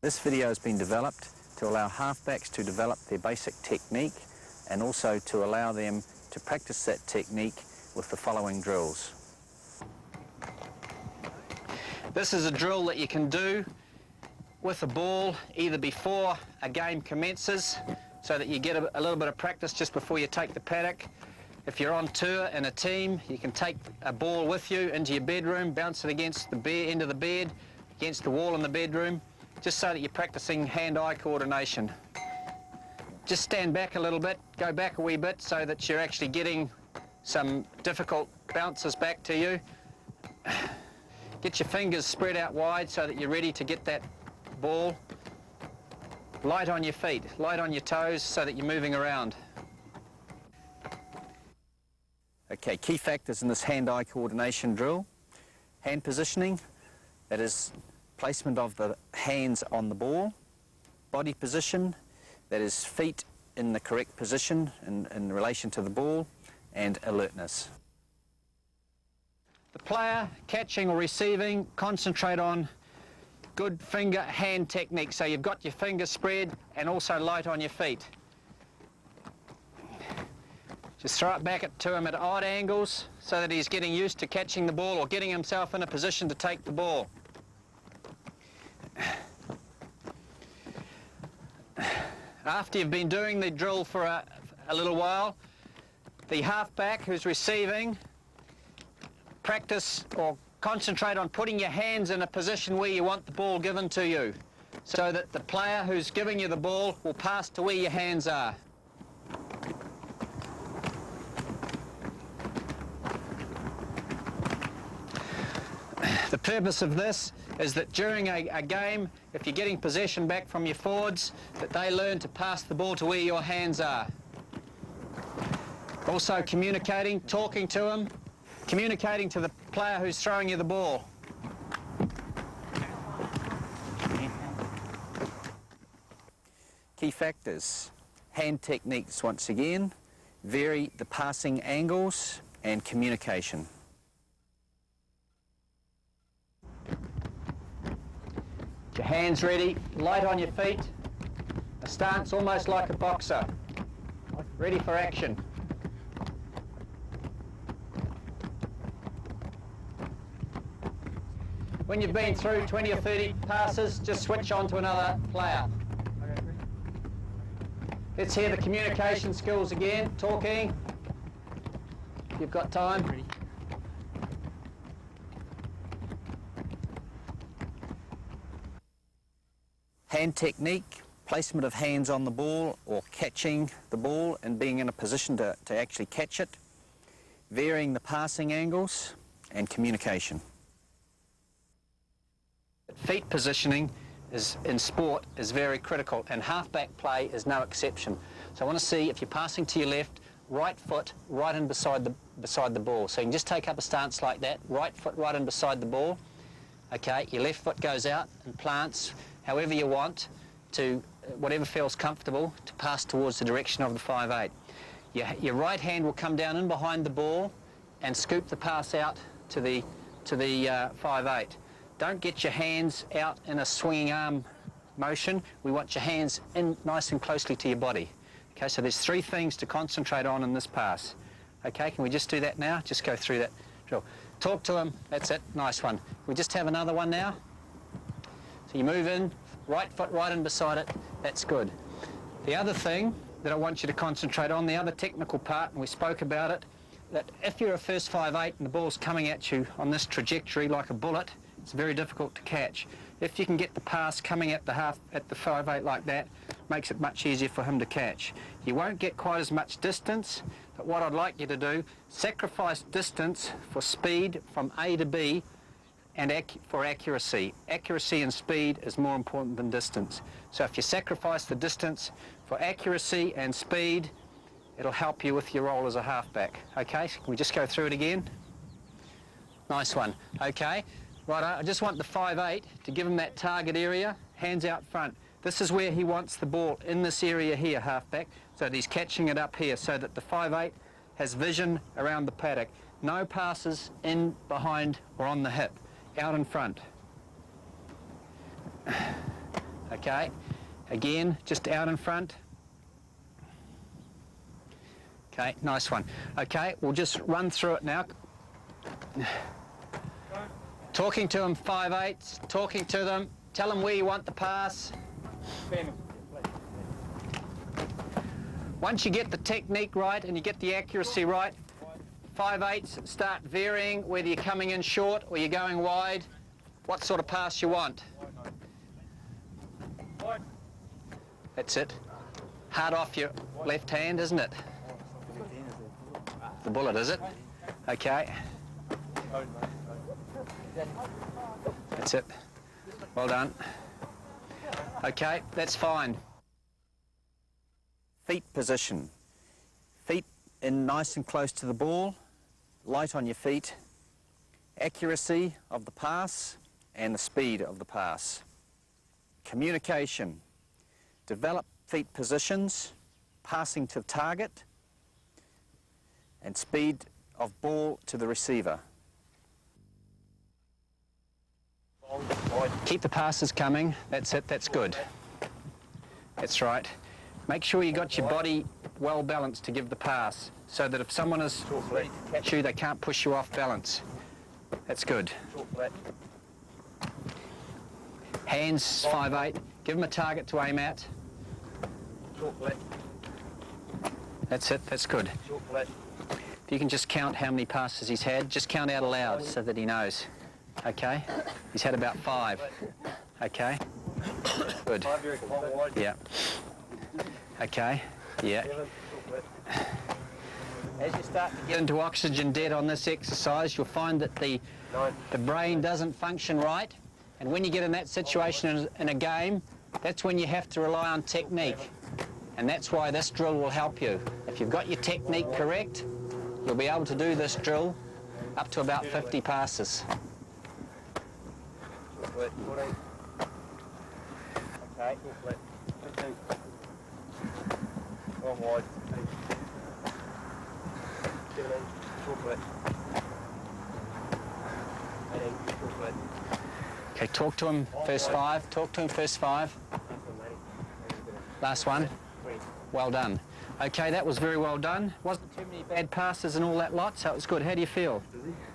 This video has been developed to allow halfbacks to develop their basic technique and also to allow them to practice that technique with the following drills. This is a drill that you can do with a ball either before a game commences so that you get a little bit of practice just before you take the paddock. If you're on tour in a team, you can take a ball with you into your bedroom, bounce it against the end of the bed, against the wall in the bedroom, just so that you're practicing hand-eye coordination. Just stand back a little bit, go back a wee bit so that you're actually getting some difficult bounces back to you. Get your fingers spread out wide so that you're ready to get that ball. Light on your feet, light on your toes so that you're moving around. Okay, key factors in this hand-eye coordination drill. Hand positioning, that is placement of the hands on the ball. Body position, that is feet in the correct position in relation to the ball. And alertness. The player catching or receiving, concentrate on good finger-hand technique. So you've got your fingers spread and also light on your feet. Just throw it back to him at odd angles so that he's getting used to catching the ball or getting himself in a position to take the ball. After you've been doing the drill for a little while, the halfback who's receiving, practice or concentrate on putting your hands in a position where you want the ball given to you so that the player who's giving you the ball will pass to where your hands are. The purpose of this is that during a game, if you're getting possession back from your forwards, that they learn to pass the ball to where your hands are. Also communicating, talking to him, communicating to the player who's throwing you the ball. Key factors, hand techniques once again, vary the passing angles and communication. Your hands ready, light on your feet, a stance almost like a boxer, ready for action. When you've been through 20 or 30 passes, just switch on to another player. Let's hear the communication skills again, talking. You've got time. Hand technique, placement of hands on the ball or catching the ball and being in a position to actually catch it, varying the passing angles and communication. Feet positioning in sport is very critical and halfback play is no exception. So I want to see if you're passing to your left, right foot right in beside the ball. So you can just take up a stance like that, right foot right in beside the ball. Okay, your left foot goes out and plants however you want to, whatever feels comfortable, to pass towards the direction of the 5/8. Your right hand will come down in behind the ball and scoop the pass out to the 5/8. Don't get your hands out in a swinging arm motion. We want your hands in nice and closely to your body. Okay, so there's three things to concentrate on in this pass. Okay, can we just do that now? Just go through that drill. Talk to him, that's it, nice one. We just have another one now. So you move in, right foot right in beside it, that's good. The other thing that I want you to concentrate on, the other technical part, and we spoke about it, that if you're a first 5/8 and the ball's coming at you on this trajectory like a bullet, it's very difficult to catch. If you can get the pass coming at the 5/8 like that, makes it much easier for him to catch. You won't get quite as much distance, but what I'd like you to do, sacrifice distance for speed from A to B and for accuracy. Accuracy and speed is more important than distance. So if you sacrifice the distance for accuracy and speed, it'll help you with your role as a halfback. Okay, so can we just go through it again? Nice one. Okay. Right, I just want the 5/8 to give him that target area, hands out front. This is where he wants the ball, in this area here, halfback, so that he's catching it up here, so that the 5/8 has vision around the paddock. No passes in, behind, or on the hip, out in front. Okay, again, just out in front. Okay, nice one. Okay, we'll just run through it now. Talking to them 5/8, talking to them, tell them where you want the pass. Once you get the technique right and you get the accuracy right, 5/8 start varying whether you're coming in short or you're going wide, what sort of pass you want. That's it. Hard off your left hand, isn't it? The bullet, is it? Okay. That's it. Well done. Okay, that's fine. Feet position. Feet in nice and close to the ball, light on your feet, accuracy of the pass and the speed of the pass. Communication. Develop feet positions, passing to target, and speed of ball to the receiver. Keep the passes coming. That's it, that's good. That's right. Make sure you got your body well balanced to give the pass, so that if someone is ready to catch you, they can't push you off balance. That's good. Hands 5/8. Give them a target to aim at. That's it, that's good. If you can just count how many passes he's had, just count out aloud so that he knows. Okay? He's had about 5. Okay? Good. Yeah. Okay? Yeah. As you start to get into oxygen debt on this exercise, you'll find that the brain doesn't function right. And when you get in that situation in a game, that's when you have to rely on technique. And that's why this drill will help you. If you've got your technique correct, you'll be able to do this drill up to about 50 passes. Okay. Okay, talk to him first 5. Talk to him first 5. Last one. Well done. Okay, that was very well done. Wasn't too many bad passes and all that lot, so it was good. How do you feel?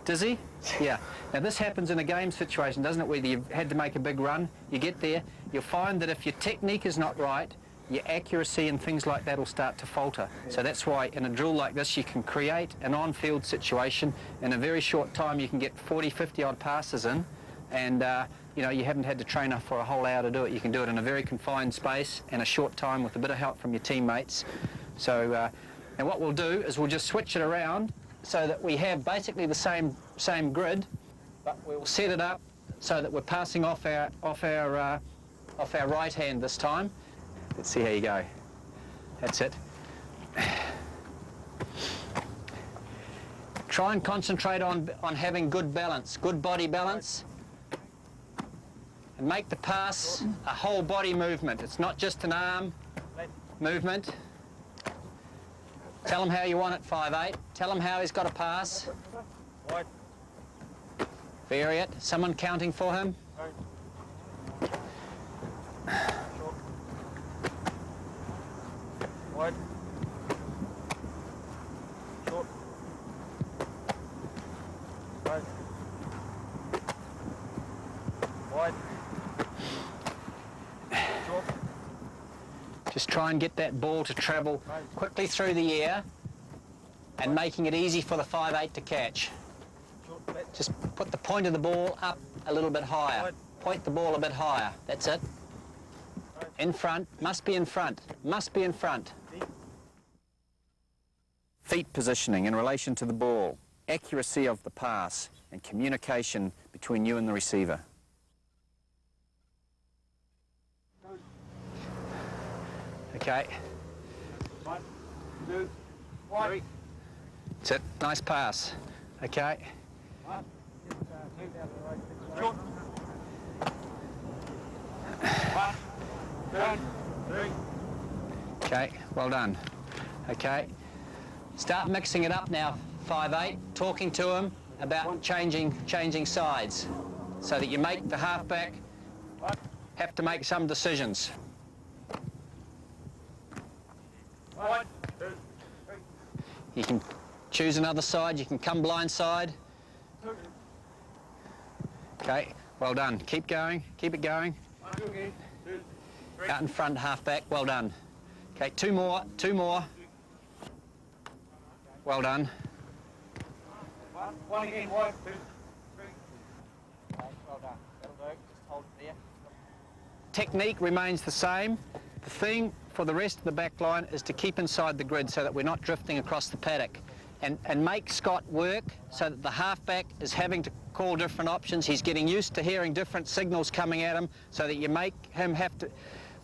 Dizzy? Yeah. Now this happens in a game situation, doesn't it, where you've had to make a big run, you get there, you'll find that if your technique is not right, your accuracy and things like that will start to falter. So that's why in a drill like this you can create an on-field situation. In a very short time you can get 40, 50 odd passes in, and you know, you haven't had to train for a whole hour to do it. You can do it in a very confined space in a short time with a bit of help from your teammates. So, and what we'll do is we'll just switch it around so that we have basically the same grid, but we'll set it up so that we're passing off our right hand this time. Let's see how you go. That's it. Try and concentrate on having good balance, good body balance. And make the pass a whole body movement. It's not just an arm movement. Tell him how you want it, 5/8. Tell him how he's got to pass. Vary it. Someone counting for him. Wide. Short. Wide. Wide. Short. Just try and get that ball to travel quickly through the air and making it easy for the 5/8 to catch. Just put the point of the ball up a little bit higher. Point the ball a bit higher. That's it. In front. Must be in front. Must be in front. Feet positioning in relation to the ball. Accuracy of the pass and communication between you and the receiver. Okay. 1, 2, 3. That's it. Nice pass. Okay. 1, 2, 3. Okay, well done. Okay. Start mixing it up now, 5/8, talking to him about changing sides so that you make the halfback have to make some decisions. 1, 2, 3. You can choose another side, you can come blind side. 2. Okay, well done. Keep going, keep it going. 1, 2 again. 2, 3. Out in front, halfback, well done. Okay, two more, two more. Well done. 1 again. 1, 2, 3. Okay, well done. That'll do. Just hold it there. Technique remains the same. The thing for the rest of the back line is to keep inside the grid so that we're not drifting across the paddock. And make Scott work so that the halfback is having to call different options. He's getting used to hearing different signals coming at him so that you make him have to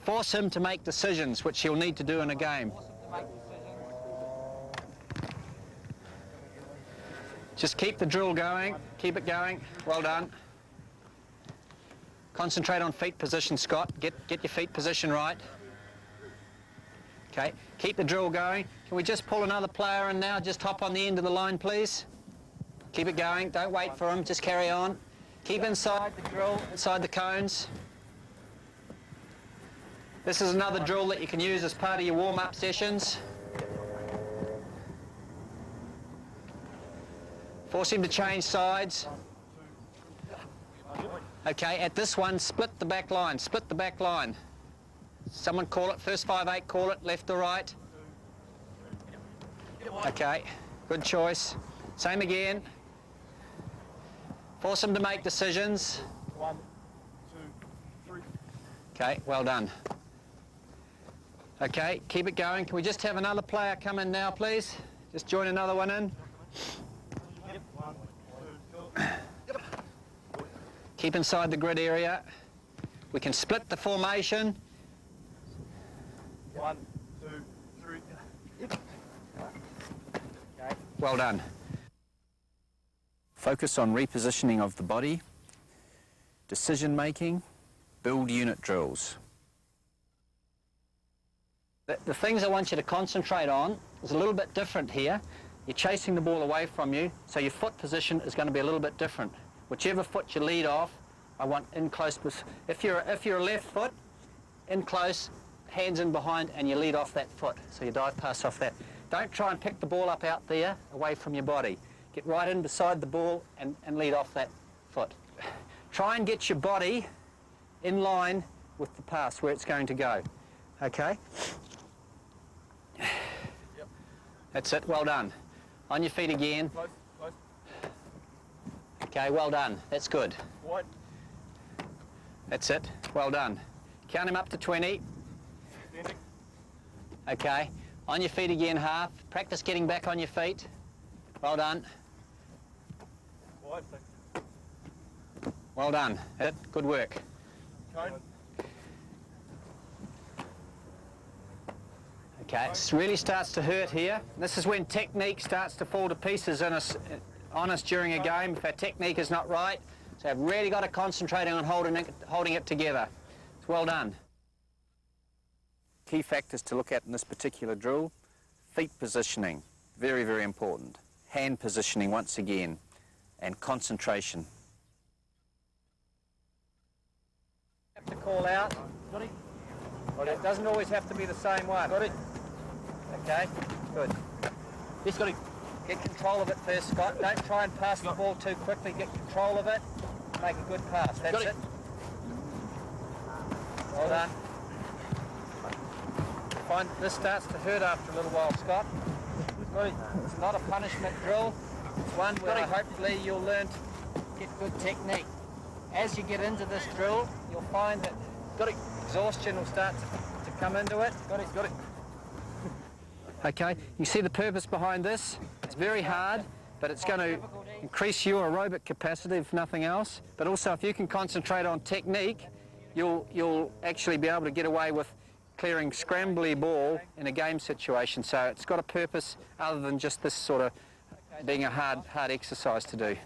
force him to make decisions, which he'll need to do in a game. Just keep the drill going, keep it going. Well done. Concentrate on feet position, Scott. Get your feet position right. Okay, keep the drill going. Can we just pull another player in now? Just hop on the end of the line, please. Keep it going. Don't wait for him. Just carry on. Keep inside the drill, inside the cones. This is another drill that you can use as part of your warm-up sessions. Force him to change sides. Okay, at this one, split the back line. Split the back line. Someone call it, first 5-8, call it, left or right. Okay, good choice. Same again. Force them to make decisions. 1, 2, 3. Okay, well done. Okay, keep it going. Can we just have another player come in now, please? Just join another one in. Keep inside the grid area. We can split the formation. 1, 2, 3. Okay, well done. Focus on repositioning of the body, decision making, build unit drills. The things I want you to concentrate on is a little bit different here. You're chasing the ball away from you, so your foot position is going to be a little bit different. Whichever foot you lead off, I want in close. If you're a left foot, in close, hands in behind, and you lead off that foot. So you dive pass off that. Don't try and pick the ball up out there, away from your body. Get right in beside the ball and lead off that foot. Try and get your body in line with the pass, where it's going to go. Okay? Yep. That's it, well done. On your feet again. Close, close. Okay, well done. That's good. Wide. That's it, well done. Count him up to 20. Standing. Okay, on your feet again, half. Practice getting back on your feet. Well done. Wide. Well done. Good work. Cone. Okay, it really starts to hurt here. This is when technique starts to fall to pieces on us during a game if our technique is not right. So I've really got to concentrate on holding it together. It's well done. Key factors to look at in this particular drill: feet positioning, very, very important. Hand positioning once again, and concentration. Have to call out. Got it. It doesn't always have to be the same one. Got it. Okay, good. Yes, got it. Get control of it first, Scott. Don't try and pass the ball too quickly. Get control of it. Make a good pass. That's Got it. it. Well done. Find this starts to hurt after a little while, Scott. Got it. It's not a punishment drill. It's one where hopefully you'll learn to get good technique. As you get into this drill, you'll find that exhaustion will start to come into it. Got it. Got it. Okay, you see the purpose behind this? It's very hard, but it's going to increase your aerobic capacity if nothing else. But also if you can concentrate on technique, you'll actually be able to get away with clearing scrambly ball in a game situation. So it's got a purpose other than just this sort of being a hard exercise to do.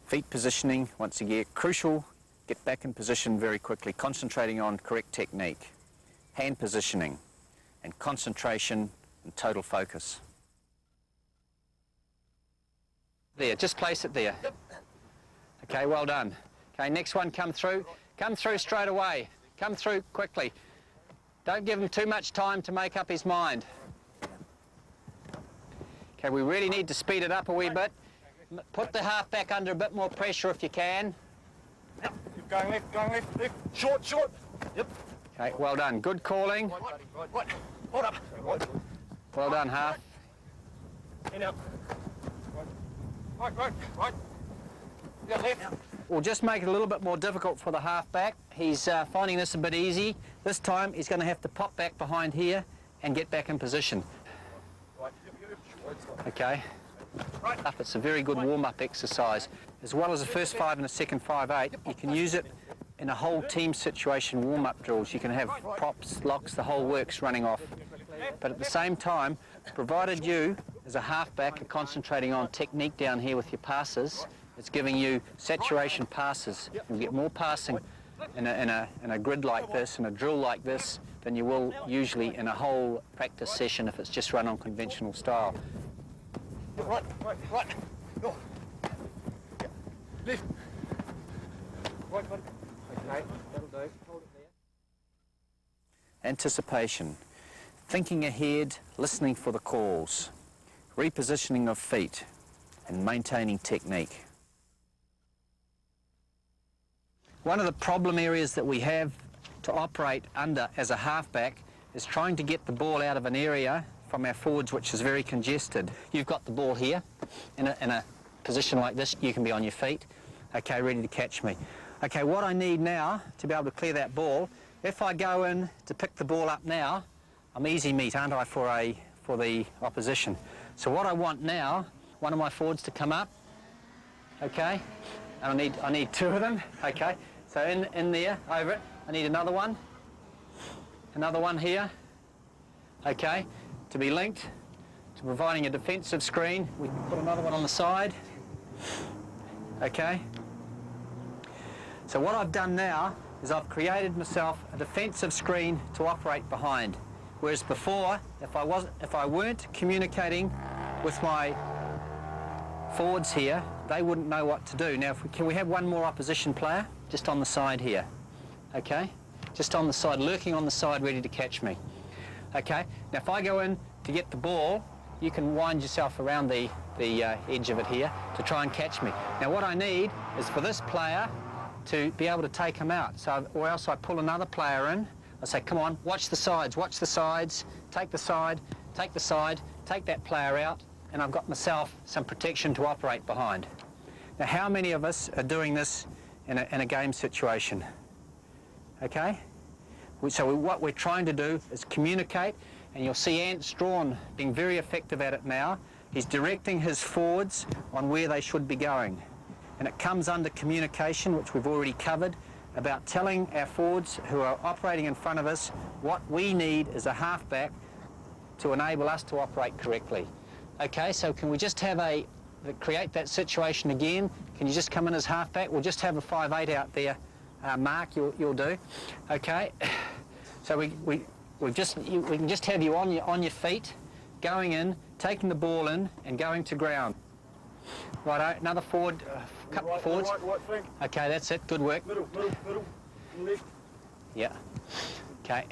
Feet positioning, once again, crucial. Get back in position very quickly, concentrating on correct technique. Hand positioning and concentration and total focus. There, just place it there. Okay, well done. Okay, next one, come through. Come through straight away. Come through quickly. Don't give him too much time to make up his mind. Okay, we really need to speed it up a wee bit. Put the halfback under a bit more pressure if you can. Yep. Keep going left, left. Short, short. Yep. Okay, well done. Good calling. Right. Hold up. Right. Well done, half. In out. Right. Yeah, left. We'll just make it a little bit more difficult for the halfback. He's finding this a bit easy. This time he's going to have to pop back behind here and get back in position. Right. Okay. It's a very good warm-up exercise. As well as the first 5 and the second 5/8, you can use it in a whole team situation warm-up drills. You can have props, locks, the whole works running off. But at the same time, provided you, as a halfback, are concentrating on technique down here with your passes, it's giving you saturation passes. You'll get more passing in a grid like this, in a drill like this, than you will usually in a whole practice session if it's just run on conventional style. Right. No. Left. Right, buddy. Okay, that'll do. Hold it there. Anticipation. Thinking ahead, listening for the calls. Repositioning of feet and maintaining technique. One of the problem areas that we have to operate under as a halfback is trying to get the ball out of an area from our forwards which is very congested. You've got the ball here in a position like this. You can be on your feet, okay, ready to catch me. Okay, what I need now to be able to clear that ball, if I go in to pick the ball up now, I'm easy meat, aren't I, for the opposition. So what I want now, one of my forwards to come up, okay, and I need 2 of them, okay. So in there, over it, I need another one here, okay, to be linked to providing a defensive screen. We put another one on the side, okay. So what I've done now is I've created myself a defensive screen to operate behind. Whereas before, if I weren't communicating with my forwards here, they wouldn't know what to do. Now, can we have one more opposition player just on the side here? Okay, just on the side, lurking on the side, ready to catch me. Okay, now if I go in to get the ball, you can wind yourself around the edge of it here to try and catch me. Now what I need is for this player to be able to take him out. So, or else I pull another player in. I say, come on, watch the sides, take the side, take that player out, and I've got myself some protection to operate behind. Now, how many of us are doing this in a game situation? Okay? So what we're trying to do is communicate, and you'll see Ant Strawn being very effective at it now. He's directing his forwards on where they should be going. And it comes under communication, which we've already covered, about telling our forwards who are operating in front of us what we need as a halfback to enable us to operate correctly. Okay, so can we just have create that situation again? Can you just come in as halfback? We'll just have a 5/8 out there, Mark, you'll do. Okay, so we can just have you on your feet, going in, taking the ball in and going to ground. Righto, another forward, couple of forwards. Right, okay, that's it, good work. Middle, left. Yeah, okay,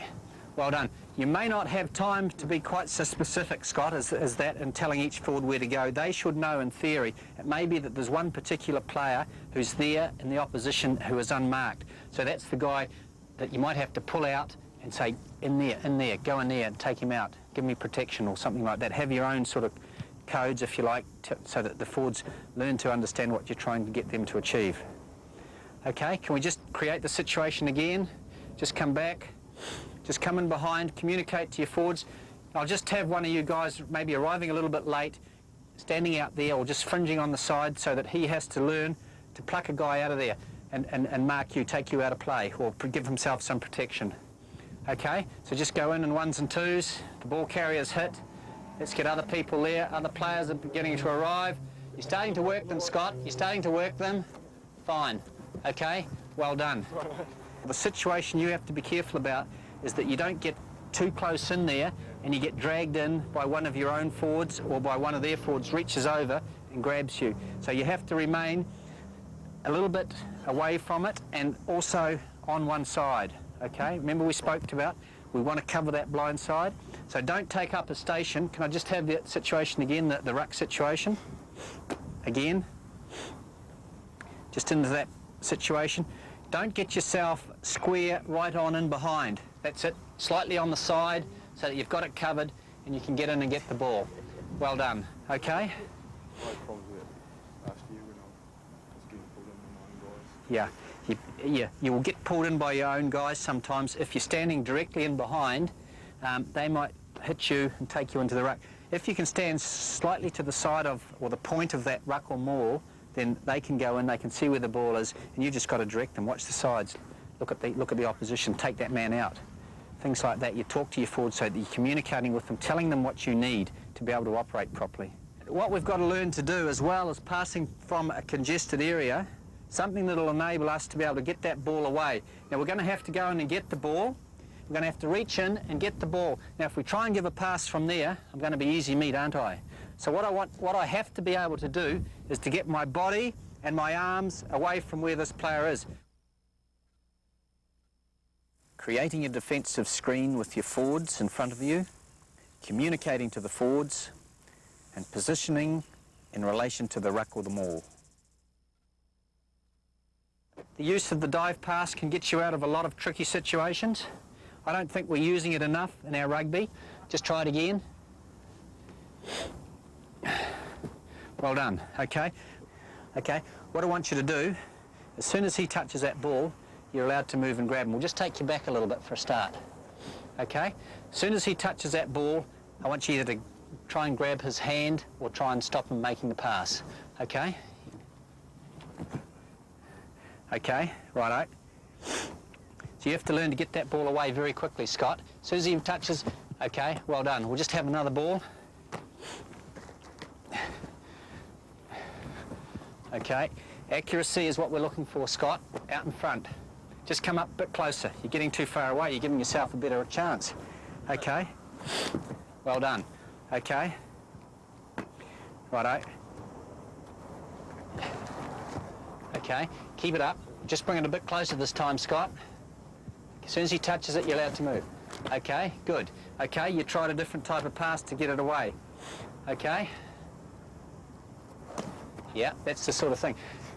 well done. You may not have time to be quite so specific, Scott, as that in telling each forward where to go. They should know in theory. It may be that there's one particular player who's there in the opposition who is unmarked. So that's the guy that you might have to pull out and say, in there, go in there and take him out. Give me protection or something like that. Have your own sort of codes, if you like, so that the forwards learn to understand what you're trying to get them to achieve. Okay, can we just create the situation again? Just come back, just come in behind, communicate to your forwards. I'll just have one of you guys maybe arriving a little bit late, standing out there or just fringing on the side so that he has to learn to pluck a guy out of there and mark you, take you out of play or give himself some protection. Okay, so just go in 1s and 2s, the ball carrier's hit. Let's get other people there. Other players are beginning to arrive. You're starting to work them, Scott. You're starting to work them. Fine. Okay? Well done. The situation you have to be careful about is that you don't get too close in there and you get dragged in by one of your own forwards or by one of their forwards reaches over and grabs you. So you have to remain a little bit away from it and also on one side, okay? Remember we spoke about, we want to cover that blind side. So don't take up a station. Can I just have that situation again, the ruck situation? Again. Just into that situation. Don't get yourself square right on in behind. That's it. Slightly on the side so that you've got it covered and you can get in and get the ball. Well done, okay? Last year when I was getting pulled in by my own guys. Yeah, you will get pulled in by your own guys sometimes. If you're standing directly in behind, they might hit you and take you into the ruck. If you can stand slightly to the side of, or the point of that ruck or maul, then they can go in, they can see where the ball is, and you just got to direct them. Watch the sides, look at the opposition, take that man out. Things like that. You talk to your forwards so that you're communicating with them, telling them what you need to be able to operate properly. What we've got to learn to do as well is passing from a congested area, something that will enable us to be able to get that ball away. Now we're going to have to go in and get the ball. We're going to have to reach in and get the ball. Now if we try and give a pass from there, I'm going to be easy meat, aren't I? So what I have to be able to do is to get my body and my arms away from where this player is. Creating a defensive screen with your forwards in front of you, communicating to the forwards, and positioning in relation to the ruck or the maul. The use of the dive pass can get you out of a lot of tricky situations. I don't think we're using it enough in our rugby. Just try it again. Well done, okay? Okay, what I want you to do, as soon as he touches that ball, you're allowed to move and grab him. We'll just take you back a little bit for a start, okay? As soon as he touches that ball, I want you either to try and grab his hand or try and stop him making the pass, okay? Okay, righto. So you have to learn to get that ball away very quickly, Scott. As soon as he touches, okay, well done. We'll just have another ball. Okay, accuracy is what we're looking for, Scott, out in front. Just come up a bit closer. You're getting too far away, you're giving yourself a better chance. Okay, well done. Okay, righto. Okay, keep it up. Just bring it a bit closer this time, Scott. As soon as he touches it, you're allowed to move. Okay, good. Okay, you tried a different type of pass to get it away. Okay? Yeah, that's the sort of thing.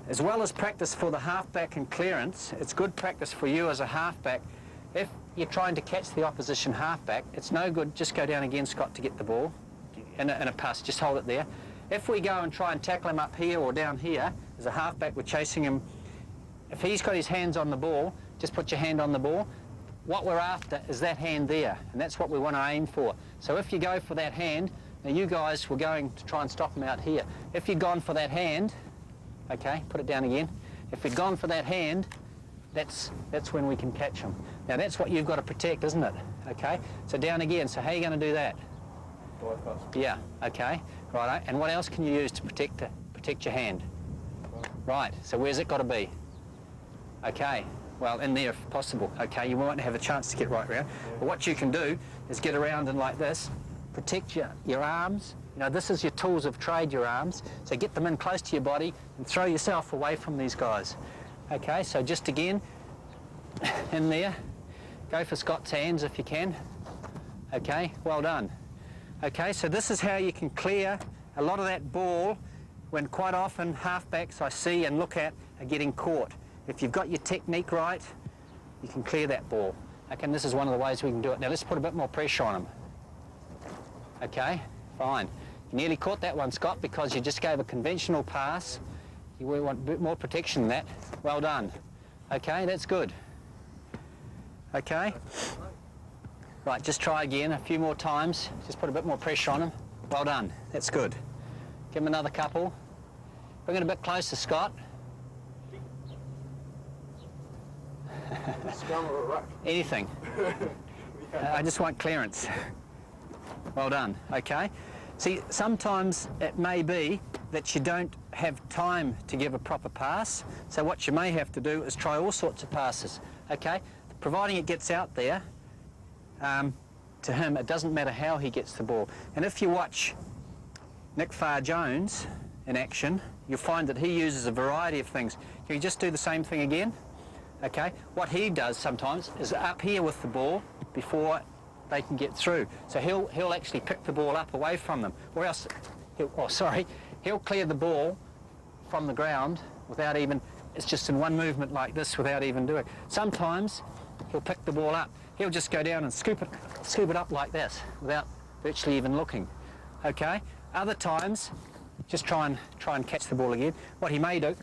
As well as practice for the halfback and clearance, it's good practice for you as a halfback. If you're trying to catch the opposition halfback, it's no good just go down again, Scott, to get the ball in a pass. Just hold it there. If we go and try and tackle him up here or down here, as a halfback, we're chasing him. If he's got his hands on the ball, just put your hand on the ball. What we're after is that hand there, and that's what we want to aim for. So if you go for that hand, now you guys were going to try and stop him out here. If you'd gone for that hand, okay, put it down again. If you'd gone for that hand, that's when we can catch him. Now that's what you've got to protect, isn't it? Okay, so down again. So how are you going to do that? Dive pass. Yeah, okay, righto. And what else can you use to protect your hand? Right, so where's it got to be? Okay, well, in there if possible. Okay, you won't have a chance to get right around. But what you can do is get around and like this, protect your arms. You know, this is your tools of trade, your arms. So get them in close to your body and throw yourself away from these guys. Okay, so just again, in there. Go for Scott's hands if you can. Okay, well done. Okay, so this is how you can clear a lot of that ball when quite often halfbacks I see and look at are getting caught. If you've got your technique right, you can clear that ball. Okay, and this is one of the ways we can do it. Now let's put a bit more pressure on him. Okay, fine. You nearly caught that one, Scott, because you just gave a conventional pass. You want a bit more protection than that. Well done. Okay, that's good. Okay. Right, just try again a few more times. Just put a bit more pressure on him. Well done. That's good. Give him another couple. Bring it a bit closer, Scott. Scrum or a ruck? Anything. I just want clearance. Well done. Okay. See, sometimes it may be that you don't have time to give a proper pass. So what you may have to do is try all sorts of passes. Okay. Providing it gets out there, to him, it doesn't matter how he gets the ball. And if you watch Nick Farr-Jones, in action, you'll find that he uses a variety of things. Can you just do the same thing again? Okay, what he does sometimes is up here with the ball before they can get through. So he'll actually pick the ball up away from them, or else, he'll clear the ball from the ground without even, it's just in one movement like this without even doing it. Sometimes he'll pick the ball up. He'll just go down and scoop it up like this without virtually even looking. Okay? Other times, just try and catch the ball again. What he may do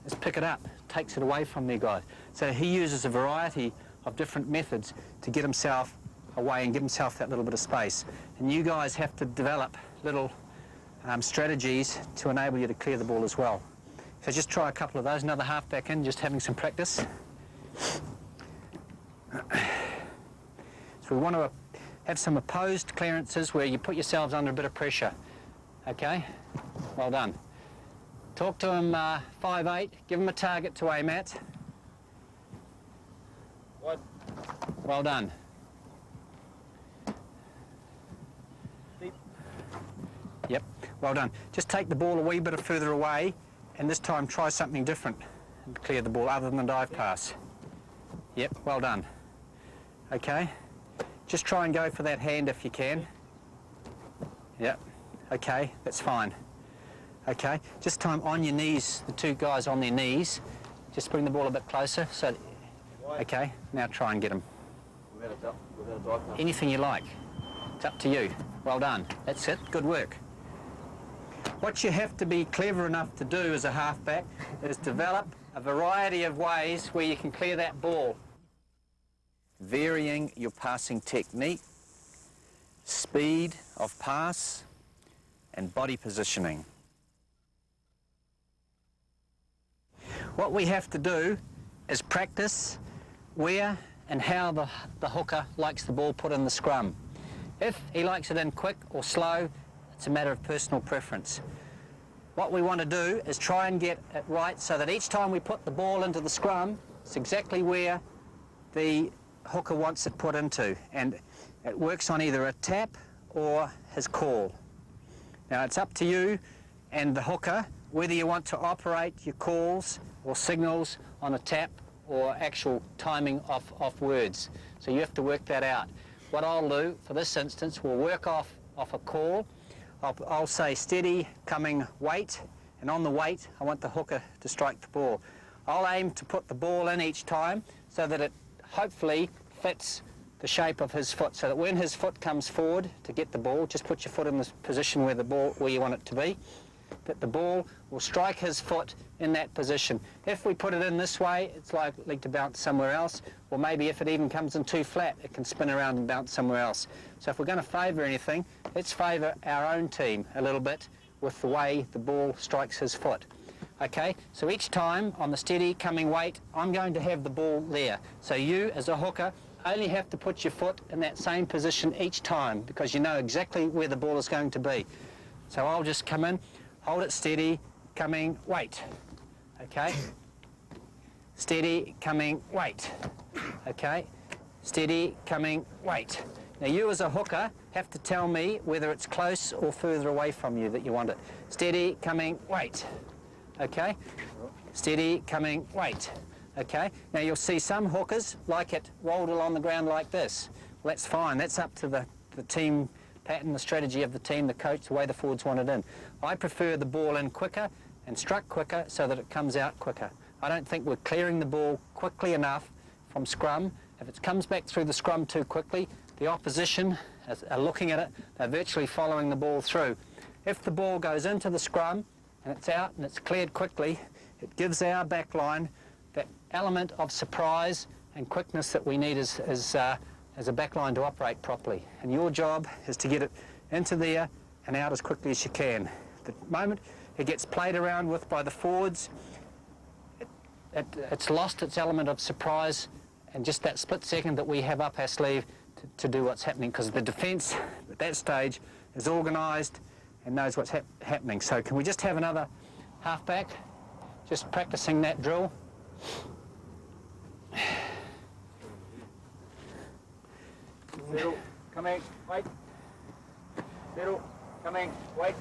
is pick it up, takes it away from their guys. So he uses a variety of different methods to get himself away and give himself that little bit of space. And you guys have to develop little strategies to enable you to clear the ball as well. So just try a couple of those. Another halfback in, just having some practice. So we want to have some opposed clearances where you put yourselves under a bit of pressure. Okay? Well done. Talk to him 5'8", give him a target to aim at. What? Well done. Deep. Yep, well done. Just take the ball a wee bit further away and this time try something different and clear the ball other than the dive pass. Yep, well done. Okay, just try and go for that hand if you can. Yep, okay, that's fine. Okay, just time on your knees, the two guys on their knees. Just bring the ball a bit closer. So, okay, now try and get him. Without a dive pass. Anything you like. It's up to you. Well done. That's it. Good work. What you have to be clever enough to do as a halfback is develop a variety of ways where you can clear that ball. Varying your passing technique, speed of pass, and body positioning. What we have to do is practice where and how the hooker likes the ball put in the scrum. If he likes it in quick or slow, it's a matter of personal preference. What we want to do is try and get it right so that each time we put the ball into the scrum, it's exactly where the hooker wants it put into, and it works on either a tap or his call. Now it's up to you and the hooker whether you want to operate your calls or signals on a tap or actual timing of words. So you have to work that out. What I'll do for this instance, we'll work off a call. I'll say steady, coming, wait, and on the wait I want the hooker to strike the ball. I'll aim to put the ball in each time so that it hopefully fits the shape of his foot, so that when his foot comes forward to get the ball, just put your foot in the position where you want it to be, that the ball will strike his foot in that position. If we put it in this way, it's likely to bounce somewhere else, or maybe if it even comes in too flat, it can spin around and bounce somewhere else. So if we're going to favour anything, let's favour our own team a little bit with the way the ball strikes his foot. Okay, so each time on the steady, coming, wait, I'm going to have the ball there. So you, as a hooker, only have to put your foot in that same position each time because you know exactly where the ball is going to be. So I'll just come in, hold it steady, coming, wait. Okay? Steady, coming, wait. Okay? Steady, coming, wait. Now you as a hooker have to tell me whether it's close or further away from you that you want it. Steady, coming, wait. Okay? Steady, coming, wait. Okay? Now you'll see some hookers like it rolled along the ground like this. Well, that's fine. That's up to the team pattern, the strategy of the team, the coach, the way the forwards want it in. I prefer the ball in quicker and struck quicker so that it comes out quicker. I don't think we're clearing the ball quickly enough from scrum. If it comes back through the scrum too quickly, the opposition are looking at it, they're virtually following the ball through. If the ball goes into the scrum and it's out and it's cleared quickly, it gives our back line that element of surprise and quickness that we need as a back line to operate properly. And your job is to get it into there and out as quickly as you can. The moment it gets played around with by the forwards, it's lost its element of surprise and just that split second that we have up our sleeve to do what's happening, because the defence at that stage is organised and knows what's happening. So can we just have another halfback, just practising that drill? Zero, coming, wait. Zero, coming, wait.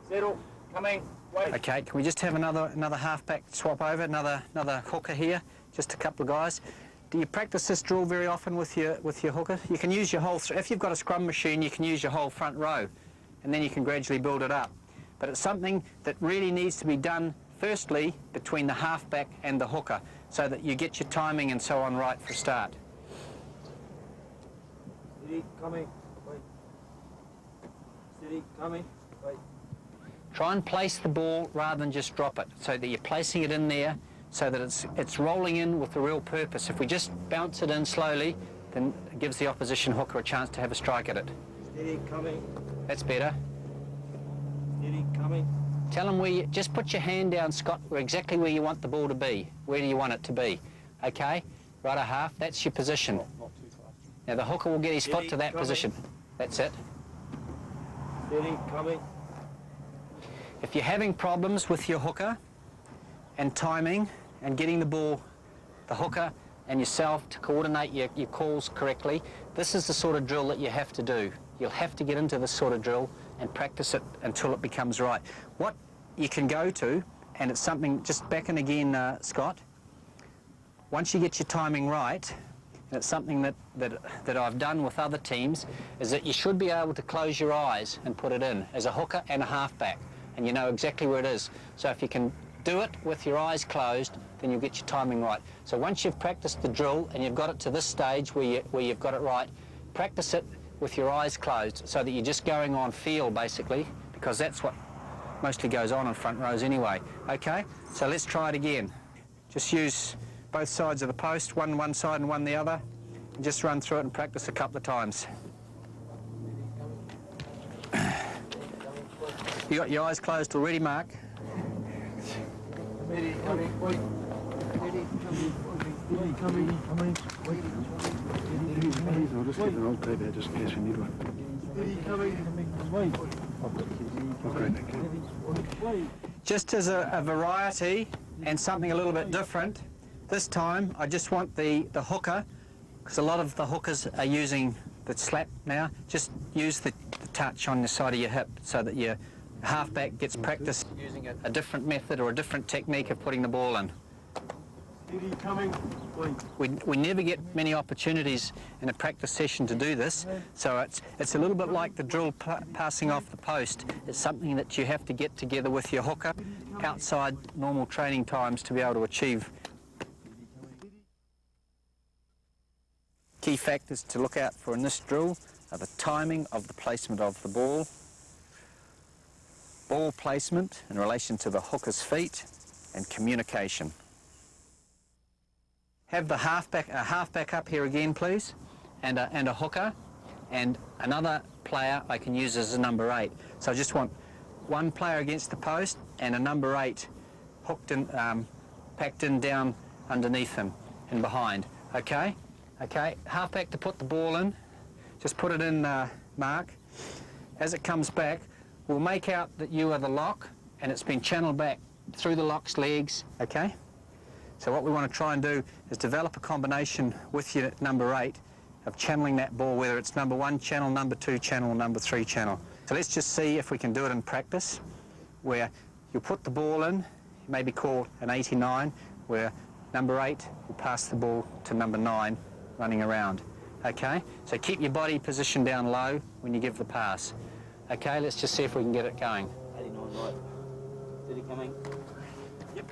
Settle. Coming. Wait. Okay, can we just have another halfback swap over, another hooker here, just a couple of guys. Do you practice this drill very often with your hooker? You can use your whole, if you've got a scrum machine, you can use your whole front row, and then you can gradually build it up. But it's something that really needs to be done firstly between the halfback and the hooker, so that you get your timing and so on right for a start. Steady. Coming. Wait. Steady. Coming. Wait. Try and place the ball rather than just drop it, so that you're placing it in there so that it's rolling in with the real purpose. If we just bounce it in slowly, then it gives the opposition hooker a chance to have a strike at it. Steady. Coming. That's better. Steady. Coming. Tell them where you, just put your hand down, Scott, exactly where you want the ball to be. Where do you want it to be? Okay? Right a half, that's your position. Not too fast. Now the hooker will get his foot to that position. That's it. Steady. Coming. If you're having problems with your hooker and timing and getting the ball, the hooker and yourself to coordinate your calls correctly, this is the sort of drill that you have to do. You'll have to get into this sort of drill and practice it until it becomes right. What you can go to, and it's something, just back in again, Scott, once you get your timing right, and it's something that I've done with other teams, is that you should be able to close your eyes and put it in as a hooker and a halfback, and you know exactly where it is. So if you can do it with your eyes closed, then you'll get your timing right. So once you've practiced the drill and you've got it to this stage where you've got it right, practice it with your eyes closed so that you're just going on feel, basically, because that's what mostly goes on in front rows anyway. Okay, so let's try it again. Just use both sides of the post, one side and one the other, and just run through it and practice a couple of times. You got your eyes closed already, Mark? Steady. Coming. Wait. Steady. Coming. Coming. Coming. Wait. I'll just get an old play there just in case we need one. Steady. Coming. Wait. Okay. Just as a variety and something a little bit different, this time I just want the hooker, because a lot of the hookers are using the slap now, just use the touch on the side of your hip so that your halfback gets practice using a different method or a different technique of putting the ball in. Steady. Coming. Wait. We never get many opportunities in a practice session to do this, so it's a little bit like the drill passing off the post. It's something that you have to get together with your hooker outside normal training times to be able to achieve. Key factors to look out for in this drill are the timing of the placement of the ball placement in relation to the hooker's feet, and communication. Have the halfback up here again, please, and a hooker, and another player I can use as a number 8. So I just want one player against the post and a number 8 hooked in, packed in down underneath him and behind. Okay? Okay, halfback to put the ball in. Just put it in, Mark. As it comes back, we'll make out that you are the lock and it's been channeled back through the lock's legs, okay? So what we want to try and do is develop a combination with your number 8 of channeling that ball, whether it's number 1 channel, number 2 channel, or number 3 channel. So let's just see if we can do it in practice, where you'll put the ball in, maybe call an 89, where number 8 will pass the ball to number 9 running around, okay? So keep your body positioned down low when you give the pass. Okay, let's just see if we can get it going. 89 right. Steady. Coming. Yep.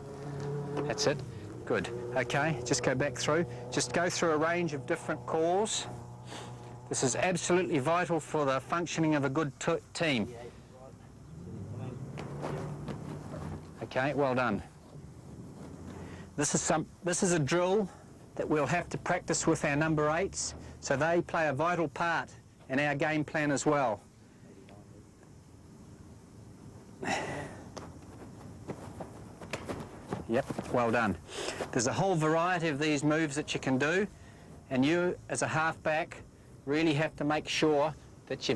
That's it. Good. Okay, just go back through. Just go through a range of different calls. This is absolutely vital for the functioning of a good team. Okay, well done. This is a drill that we'll have to practice with our number 8s, so they play a vital part in our game plan as well. Yep, well done. There's a whole variety of these moves that you can do, and you, as a halfback, really have to make sure that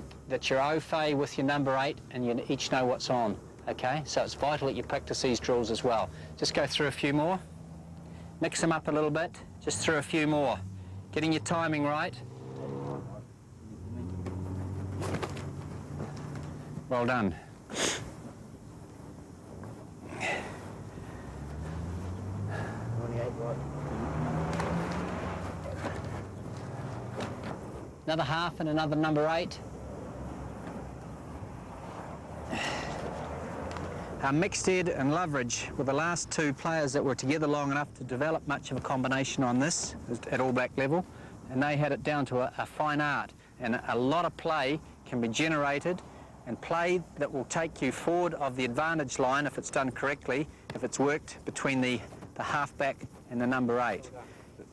you're au fait with your number 8 and you each know what's on, okay? So it's vital that you practice these drills as well. Just go through a few more. Mix them up a little bit, just through a few more. Getting your timing right. Well done. Another half and another number 8. Mixed-Ed and Loveridge were the last two players that were together long enough to develop much of a combination on this at All Black level, and they had it down to a fine art, and a lot of play can be generated, and play that will take you forward of the advantage line if it's done correctly, if it's worked between the halfback and the number 8.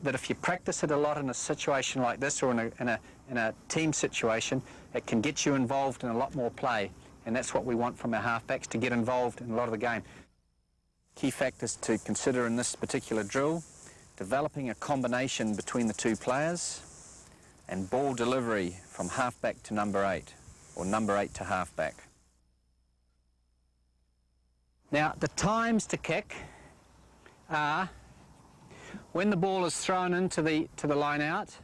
That if you practice it a lot in a situation like this, or in a team situation, it can get you involved in a lot more play. And that's what we want from our halfbacks, to get involved in a lot of the game. Key factors to consider in this particular drill: developing a combination between the two players, and ball delivery from halfback to number 8, or number 8 to halfback. Now, the times to kick are when the ball is thrown into the line out,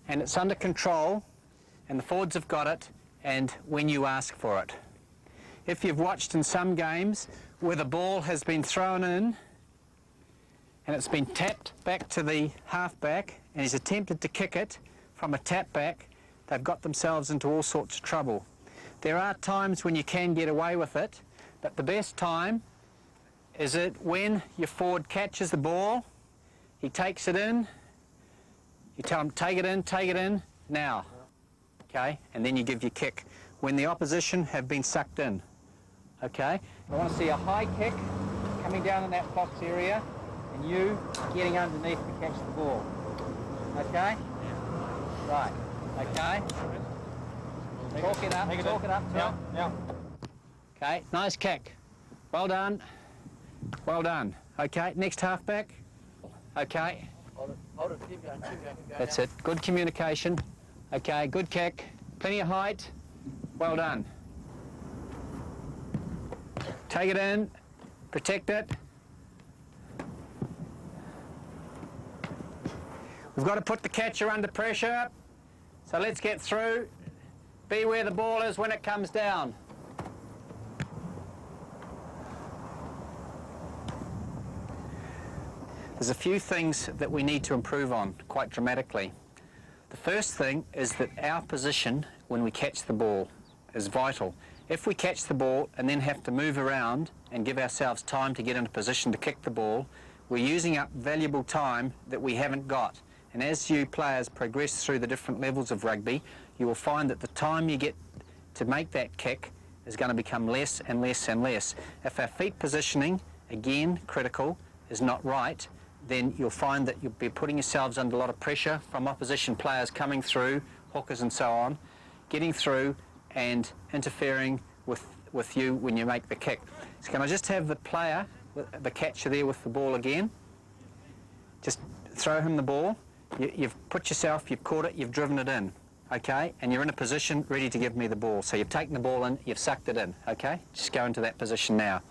and it's under control, and the forwards have got it, and when you ask for it. If you've watched in some games where the ball has been thrown in and it's been tapped back to the halfback and he's attempted to kick it from a tap back, they've got themselves into all sorts of trouble. There are times when you can get away with it, but the best time is it when your forward catches the ball, he takes it in, you tell him take it in, now. Okay, and then you give your kick when the opposition have been sucked in. Okay, I want to see a high kick coming down in that box area and you getting underneath to catch the ball. Okay? Right. Okay? Talk it up. Yeah. Okay, nice kick. Well done. Well done. Okay, next halfback. Okay. Hold it, keep going. That's it. Good communication. Okay, good kick. Plenty of height. Well done. Take it in. Protect it. We've got to put the catcher under pressure. So let's get through. Be where the ball is when it comes down. There's a few things that we need to improve on quite dramatically. The first thing is that our position when we catch the ball is vital. If we catch the ball and then have to move around and give ourselves time to get into position to kick the ball, we're using up valuable time that we haven't got. And as you players progress through the different levels of rugby, you will find that the time you get to make that kick is going to become less and less and less. If our feet positioning, again critical, is not right, then you'll find that you'll be putting yourselves under a lot of pressure from opposition players coming through, hookers and so on, getting through and interfering with you when you make the kick. So can I just have the player, the catcher there with the ball again? Just throw him the ball. You've put yourself, you've caught it, you've driven it in, okay? And you're in a position ready to give me the ball. So you've taken the ball in, you've sucked it in, okay? Just go into that position now.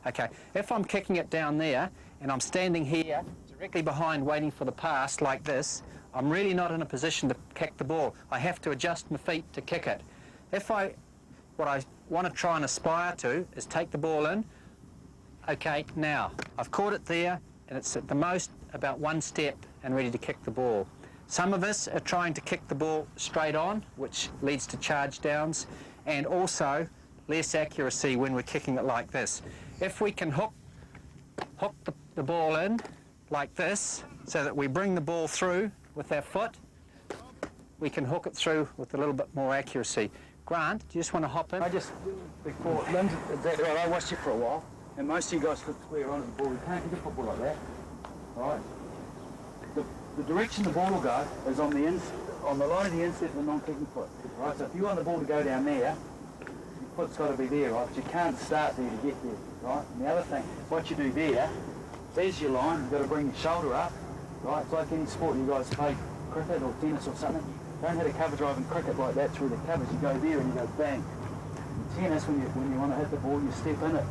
Okay, if I'm kicking it down there and I'm standing here directly behind waiting for the pass like this, I'm really not in a position to kick the ball. I have to adjust my feet to kick it. What I want to try and aspire to is take the ball in. Okay, now, I've caught it there and it's at the most about one step and ready to kick the ball. Some of us are trying to kick the ball straight on, which leads to charge downs, and also less accuracy when we're kicking it like this. If we can hook the ball in like this, so that we bring the ball through with our foot, we can hook it through with a little bit more accuracy. Grant, do you just want to hop in? Before, Lynn's exactly right. I watched you for a while, and most of you guys look square onto the ball. You can't kick a football like that, right? The direction the ball will go is on the line of the inset of the non-kicking foot, right? So if you want the ball to go down there, your foot's got to be there, right? But you can't start there to get there, right? And the other thing, what you do there's your line. You've got to bring your shoulder up, right? It's like any sport you guys play, cricket or tennis or something. Don't hit a cover drive in cricket like that through the covers. You go there and you go bang. In tennis, when you want to hit the ball, you step in it.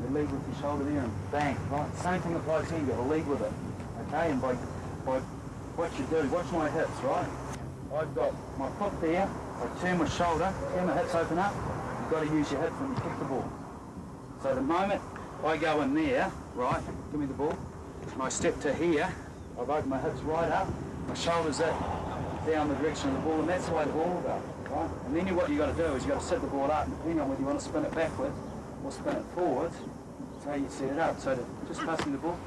You lead with your shoulder there and bang, right? Same thing applies here. You've got to lead with it, okay? And by what you do, watch my hips, right? I've got my foot there. I turn my shoulder, turn my hips open up. You've got to use your hips when you kick the ball. So the moment I go in there, right, give me the ball. my step to here, I've opened my hips right up, my shoulders down the direction of the ball, and that's the way the ball will go, right? And then what you've got to do is you've got to set the ball up, and depending on whether you want to spin it backwards or spin it forwards, that's how you set it up. So just passing the ball,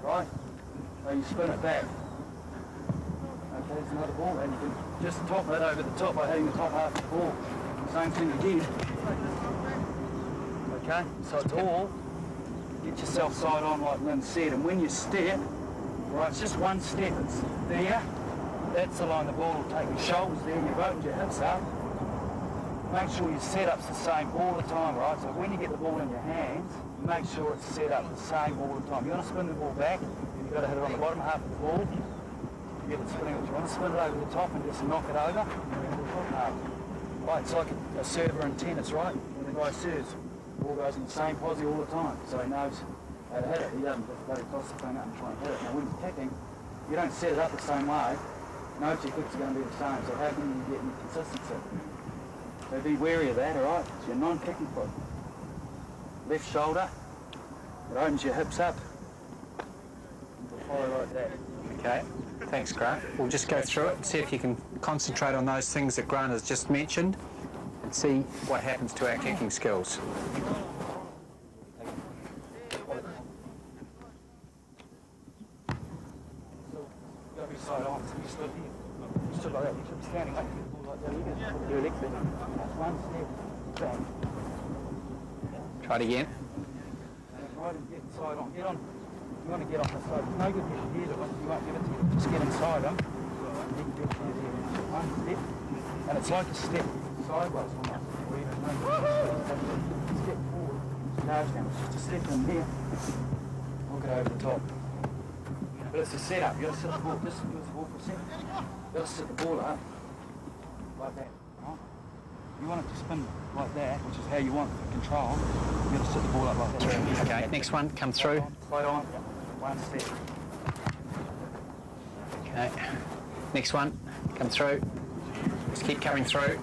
right? So you spin it back. Okay, there's another ball, and you can just top it over the top by hitting the top half of the ball. Same thing again. Okay, so it's all, get yourself side on like Lynn said, and when you step, right, it's just one step, it's there, that's the line the ball will take, your shoulders there, you've opened your hips up. Make sure your setup's the same all the time, right? So when you get the ball in your hands, make sure it's set up the same all the time. You want to spin the ball back, you've got to hit it on the bottom half of the ball. You get it spinning, you want to spin it over the top and just knock it over, and then the top half. Right, it's like a server in tennis, right? When the guy serves, the ball goes in the same posse all the time, so he knows how to hit it. He doesn't just bloody toss the thing up and try and hit it. Now when you're kicking, you don't set it up the same way, no two kicks are going to be the same, so how can you get any consistency? So be wary of that, alright? It's your non-kicking foot. Left shoulder, it opens your hips up. You'll follow like that. Okay, thanks Grant. We'll just go through it and see if you can concentrate on those things that Grant has just mentioned and see what happens to our kicking skills. Side on, so you stood here. You stood like that, you should be standing up, you like that, you can do your legs there. That's one step, bang. Try it again. Right, and get side on, get on. You want to get on the side. No good if you hear it, you won't give it to you. Just get inside them. You can get to your ear. One step, and it's like a step sideways almost. Or even no, step forward, charge down. It's just a step in here. Look it over the top. But it's a setup. You got to set the ball. Just use the ball for a second. You got to set the ball up like that. Right? You want it to spin like that, which is how you want the control. You got to set the ball up like that. Okay, next one, come through. Slide on. One step. Okay, next one, come through. Just keep coming through.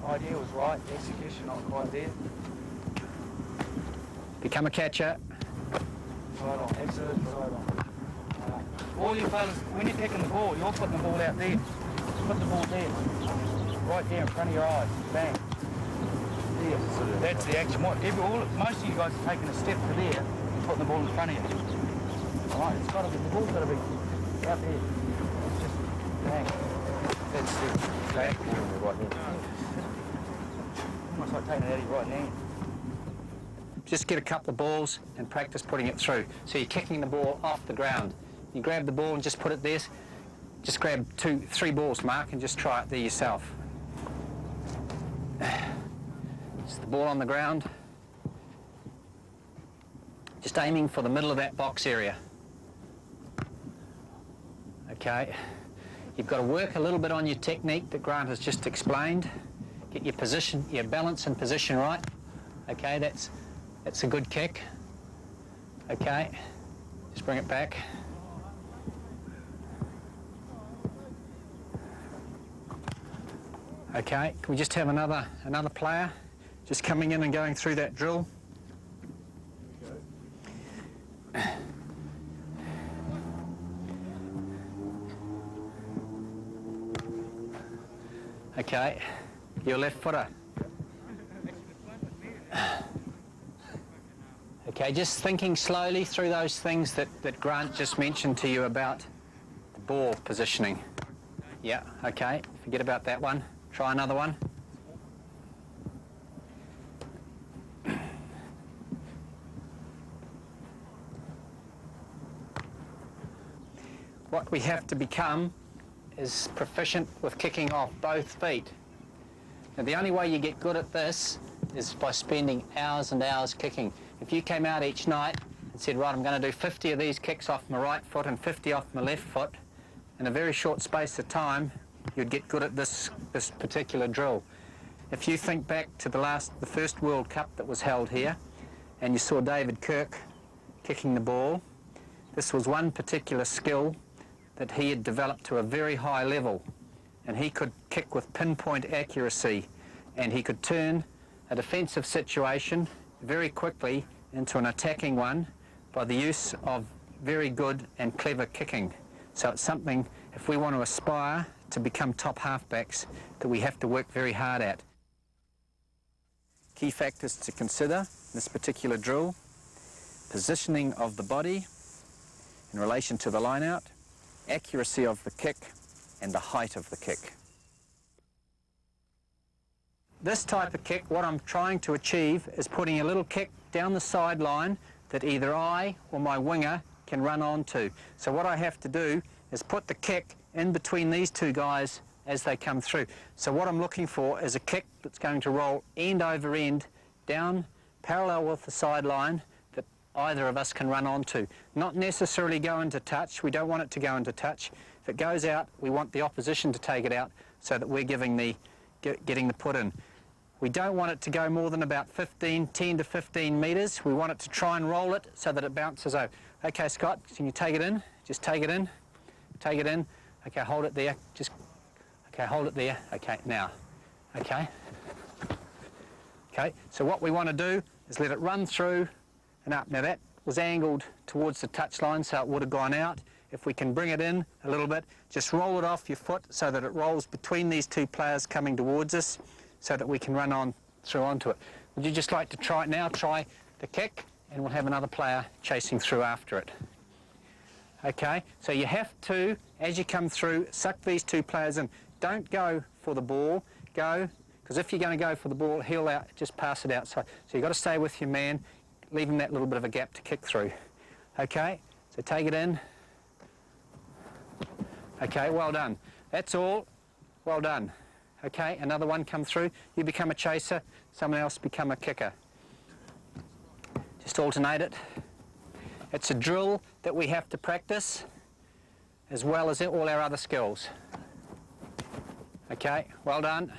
Idea was right, execution not quite there. Become a catcher. Side on, exit, side on. All you fellas, when you're kicking the ball, you're putting the ball out there. Put the ball there. Right there in front of your eyes. Bang. There. That's the action. Most of you guys are taking a step to there, putting the ball in front of you. Alright, it's got to be, the ball's got to be out there. It's just bang. That's it. Bang. Right there. Almost like taking it out of your right hand. Just get a couple of balls and practice putting it through. So you're kicking the ball off the ground. You grab the ball and just put it there. Just grab 2, 3 balls, Mark, and just try it there yourself. Just the ball on the ground. Just aiming for the middle of that box area. Okay. You've got to work a little bit on your technique that Grant has just explained. Get your position, your balance and position right. Okay, that's a good kick. Okay, just bring it back. Okay, can we just have another player just coming in and going through that drill? Okay, your left footer. Okay, just thinking slowly through those things that Grant just mentioned to you about the ball positioning. Yeah, okay, forget about that one. Try another one. What we have to become is proficient with kicking off both feet. Now, the only way you get good at this is by spending hours and hours kicking. If you came out each night and said, right, I'm going to do 50 of these kicks off my right foot and 50 off my left foot, in a very short space of time, you'd get good at this particular drill. If you think back to the first World Cup that was held here, and you saw David Kirk kicking the ball, This was one particular skill that he had developed to a very high level, and he could kick with pinpoint accuracy, and he could turn a defensive situation very quickly into an attacking one by the use of very good and clever kicking. So it's something, if we want to aspire to become top halfbacks, that we have to work very hard at. Key factors to consider in this particular drill: positioning of the body in relation to the line-out, accuracy of the kick, and the height of the kick. This type of kick, what I'm trying to achieve is putting a little kick down the sideline that either I or my winger can run onto. So what I have to do is put the kick in between these two guys as they come through. So what I'm looking for is a kick that's going to roll end over end down parallel with the sideline that either of us can run onto. Not necessarily go into touch. We don't want it to go into touch. If it goes out, we want the opposition to take it out so that we're getting the put in. We don't want it to go more than about 10 to 15 metres. We want it to try and roll it so that it bounces over. Okay, Scott, can you take it in? Just take it in. Take it in. Okay, hold it there. Okay, hold it there. Okay, now. Okay. Okay, so what we want to do is let it run through and up. Now that was angled towards the touchline, so it would have gone out. If we can bring it in a little bit, just roll it off your foot so that it rolls between these two players coming towards us, so that we can run on through onto it. Would you just like to try it now? Try the kick, and we'll have another player chasing through after it. Okay, so you have to, as you come through, suck these two players in. Don't go for the ball, go, because if you're going to go for the ball, heel out, just pass it outside. So you've got to stay with your man, leave him that little bit of a gap to kick through. Okay, so take it in. Okay, well done. That's all. Well done. Okay, another one come through. You become a chaser, someone else become a kicker. Just alternate it. It's a drill that we have to practice as well as all our other skills. Okay, well done.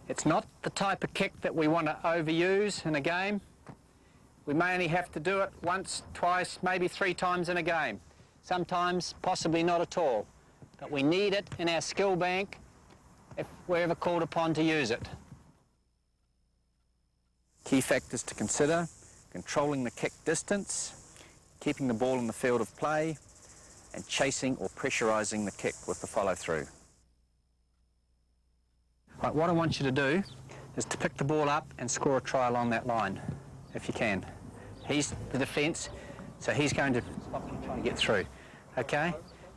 It's not the type of kick that we want to overuse in a game. We may only have to do it once, twice, maybe 3 times in a game. Sometimes, possibly not at all. But we need it in our skill bank if we're ever called upon to use it. Key factors to consider: controlling the kick distance, keeping the ball in the field of play, and chasing or pressurising the kick with the follow-through. Right, what I want you to do is to pick the ball up and score a try along that line, if you can. He's the defence, so he's going to stop you trying to get through. Okay?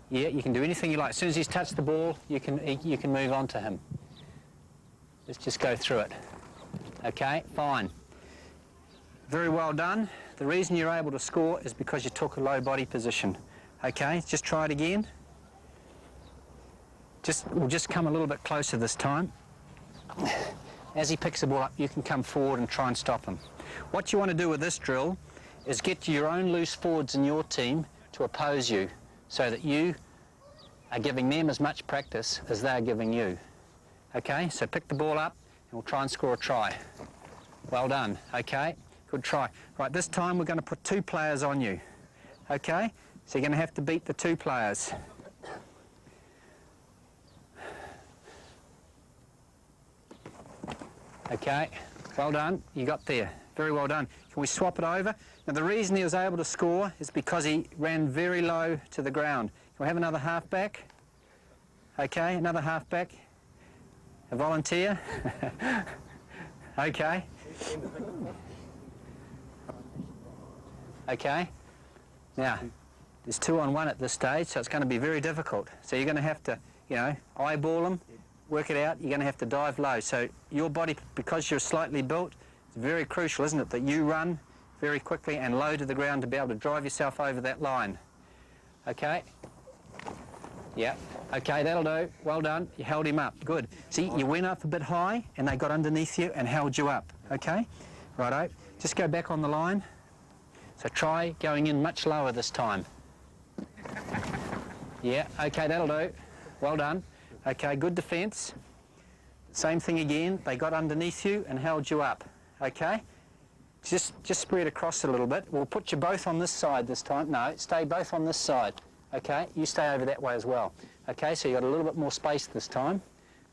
Yeah, you can do anything you like. As soon as he's touched the ball, you can move on to him. Let's just go through it. Okay, fine. Very well done. The reason you're able to score is because you took a low body position. Okay, just try it again. We'll just come a little bit closer this time. As he picks the ball up, you can come forward and try and stop him. What you want to do with this drill is get your own loose forwards in your team to oppose you, so that you are giving them as much practice as they're giving you. Okay, so pick the ball up and we'll try and score a try. Well done, okay, good try. Right, this time we're going to put 2 players on you. Okay, so you're going to have to beat the 2 players. Okay, well done, you got there. Very well done. Can we swap it over? Now the reason he was able to score is because he ran very low to the ground. Can we have another halfback? Okay, another halfback. A volunteer? Okay. Okay. Now, there's 2 on 1 at this stage, so it's going to be very difficult. So you're going to have to, eyeball them, work it out. You're going to have to dive low. So your body, because you're slightly built, it's very crucial, isn't it, that you run very quickly and low to the ground to be able to drive yourself over that line. Okay? Yeah. Okay, that'll do. Well done. You held him up. Good. See, you went up a bit high and they got underneath you and held you up. Okay? Righto. Just go back on the line. So try going in much lower this time. Yeah. Okay, that'll do. Well done. Okay, good defence. Same thing again. They got underneath you and held you up. Okay? just spread across it a little bit. We'll put you both on this side this time. No, stay both on this side. Okay, you stay over that way as well. Okay, so you got a little bit more space this time.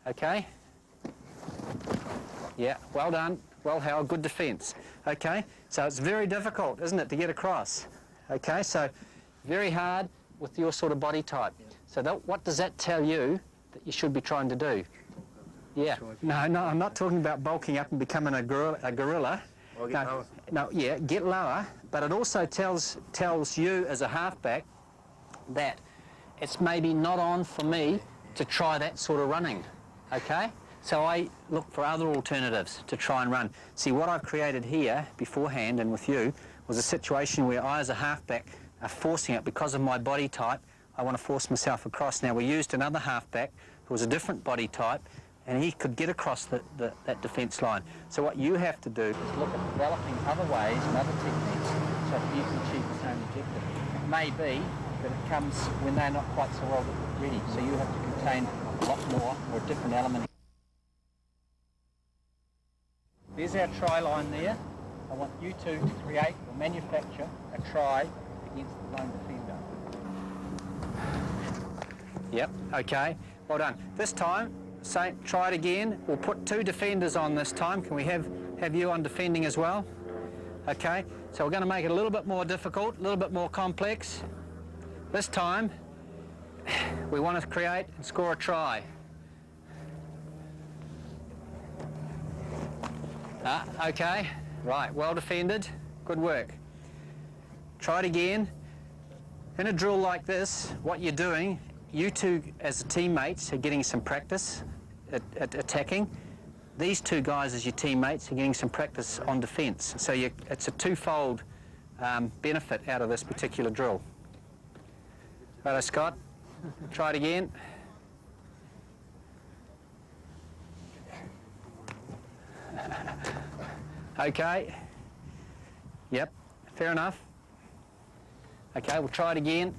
Okay. Yeah, well done. Well held, good defence. Okay, so it's very difficult, isn't it, to get across? Okay, so very hard with your sort of body type. So what does that tell you that you should be trying to do? Yeah, no, I'm not talking about bulking up and becoming a gorilla. Well, get lower. No, yeah, get lower, but it also tells you as a halfback that it's maybe not on for me to try that sort of running, okay? So I look for other alternatives to try and run. See, what I've created here beforehand and with you was a situation where I as a halfback are forcing it because of my body type. I want to force myself across. Now, we used another halfback who was a different body type, and he could get across that defence line. So what you have to do is look at developing other ways and other techniques so that you can achieve the same objective. It may be that it comes when they're not quite so well ready, so you have to contain a lot more or a different element. There's our try line there. I want you two to create or manufacture a try against the lone defender. Yep, okay, well done. This time, try it again. We'll put 2 defenders on this time. Can we have you on defending as well? Okay, so we're going to make it a little bit more difficult, a little bit more complex. This time, we want to create and score a try. Okay, right, well defended, good work. Try it again. In a drill like this, what you're doing, you two as teammates are getting some practice at attacking. These 2 guys as your teammates are getting some practice on defence. So it's a twofold benefit out of this particular drill. Righto, Scott, try it again. Okay, yep, fair enough. Okay, we'll try it again.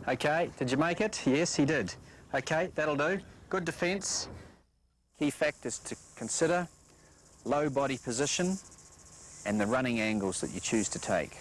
Okay, did you make it? Yes, he did. Okay, that'll do. Good defence. Key factors to consider: low body position and the running angles that you choose to take.